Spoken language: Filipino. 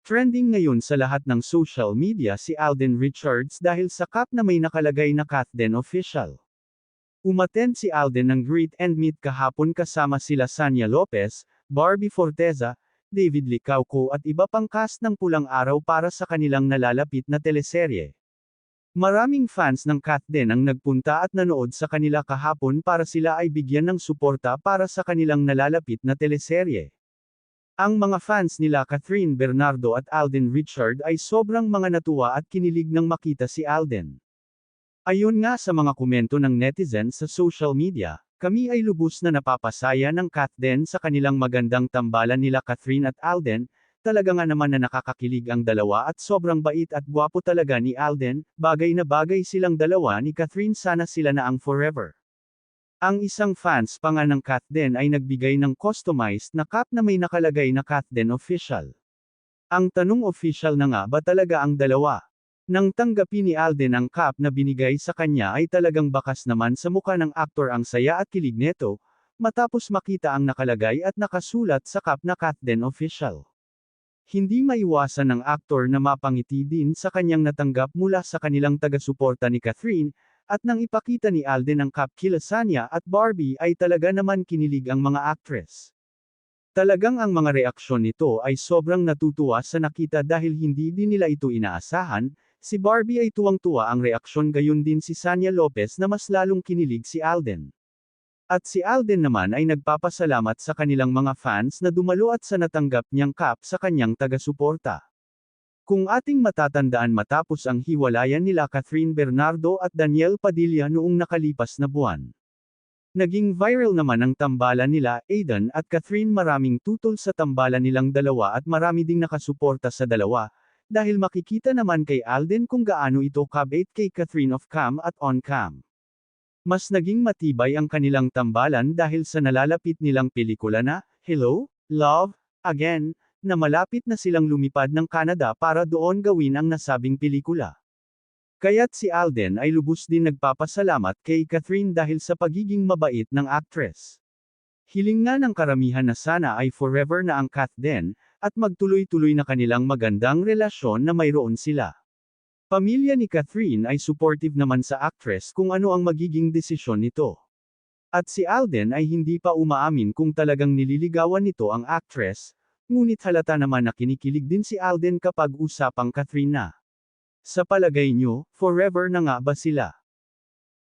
Trending ngayon sa lahat ng social media si Alden Richards dahil sa cup na may nakalagay na Kathden Official. Umattend si Alden ng greet and meet kahapon kasama sila Sanya Lopez, Barbie Forteza, David Licauco at iba pang cast ng Pulang Araw para sa kanilang nalalapit na teleserye. Maraming fans ng Kathden ang nagpunta at nanood sa kanila kahapon para sila ay bigyan ng suporta para sa kanilang nalalapit na teleserye. Ang mga fans nila Catherine Bernardo at Alden Richard ay sobrang mga natuwa at kinilig nang makita si Alden. Ayon nga sa mga komento ng netizens sa social media, kami ay lubos na napapasaya ng Kathden sa kanilang magandang tambalan nila Catherine at Alden. Talaga nga naman na nakakakilig ang dalawa at sobrang bait at gwapo talaga ni Alden, bagay na bagay silang dalawa ni Catherine, sana sila na ang forever. Ang isang fans pa nga ng Kathden ay nagbigay ng customized na cup na may nakalagay na Kathden Official. Ang tanong, official na nga ba talaga ang dalawa? Nang tanggapin ni Alden ang cup na binigay sa kanya ay talagang bakas naman sa mukha ng aktor ang saya at kilig neto, matapos makita ang nakalagay at nakasulat sa cup na Kathden Official. Hindi maiwasan ng aktor na mapangiti din sa kanyang natanggap mula sa kanilang taga-suporta ni Catherine, at nang ipakita ni Alden ang cup kila Sanya at Barbie ay talaga naman kinilig ang mga actress. Talagang ang mga reaksyon nito ay sobrang natutuwa sa nakita dahil hindi din nila ito inaasahan. Si Barbie ay tuwang-tuwa ang reaksyon, gayon din si Sanya Lopez na mas lalong kinilig si Alden. At si Alden naman ay nagpapasalamat sa kanilang mga fans na dumalo at sa natanggap niyang cup sa kanyang taga-suporta. Kung ating matatandaan, matapos ang hiwalayan nila Catherine Bernardo at Daniel Padilla noong nakalipas na buwan, naging viral naman ang tambalan nila Aidan at Catherine. Maraming tutol sa tambalan nilang dalawa at marami ding nakasuporta sa dalawa, dahil makikita naman kay Alden kung gaano ito kabait kay Catherine off-cam at on-cam. Mas naging matibay ang kanilang tambalan dahil sa nalalapit nilang pelikula na Hello, Love, Again, na malapit na silang lumipad ng Canada para doon gawin ang nasabing pelikula. Kaya't si Alden ay lubos din nagpapasalamat kay Catherine dahil sa pagiging mabait ng actress. Hiling nga ng karamihan na sana ay forever na ang Kathden, at magtuloy-tuloy na kanilang magandang relasyon na mayroon sila. Pamilya ni Catherine ay supportive naman sa actress kung ano ang magiging desisyon nito. At si Alden ay hindi pa umaamin kung talagang nililigawan nito ang actress, ngunit halata naman na kinikilig din si Alden kapag usapang Catherine na. Sa palagay nyo, forever na nga ba sila?